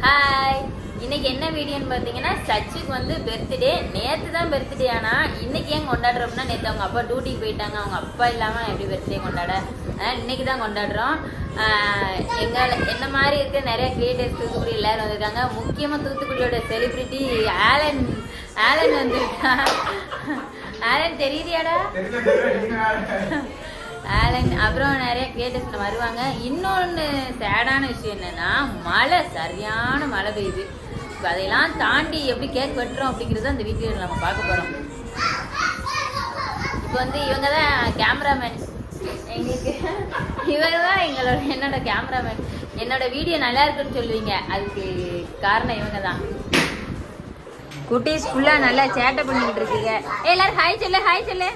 Hi, இன்னைக்கு என்ன வீடியோன்னு பார்த்தீங்கன்னா சச்சுக்கு வந்து பர்த்டே. நேற்று தான் பர்த்டே. ஆனால் இன்னைக்கு ஏன் கொண்டாடுறோம்னா நேற்று அவங்க அப்பா டியூட்டிக்கு போயிட்டாங்க. அவங்க அப்பா இல்லாமல் எப்படி பர்த்டே கொண்டாட, அதனால் இன்னைக்கு தான் கொண்டாடுறோம். என்ன மாதிரி இருக்க நிறைய கிரியேட்டர்ஸ் தூத்துக்குடி எல்லாரும் வந்திருக்காங்க. முக்கியமாக தூத்துக்குடியோட செலிபிரிட்டி ஆலன் வந்திருக்கான். ஆலன் தெரியுதியாடா? ஆலன் அப்புறம் நிறைய கிரியேட்டர்ஸ் வருவாங்க. இன்னொன்று சேடான விஷயம் என்னன்னா, மழை சரியான மழை பெய்யுது. இப்போ அதையெல்லாம் தாண்டி எப்படி கேக் வெட்டுறோம் அப்படிங்கிறத அந்த வீடியோவில் நம்ம பார்க்க போகிறோம். இப்போ வந்து இவங்க தான் கேமராமேன். எங்களுக்கு இவர் தான் என்னோட கேமராமேன். என்னோட வீடியோ நல்லா இருக்குன்னு சொல்லுவீங்க, அதுக்கு காரணம் இவங்க தான். குட்டீஸ் ஃபுல்லாக நல்லா சேட்டை பண்ணிக்கிட்டு இருக்கீங்க. எல்லாரும் ஹாய் சொல்லு, ஹாய் சொல்லு.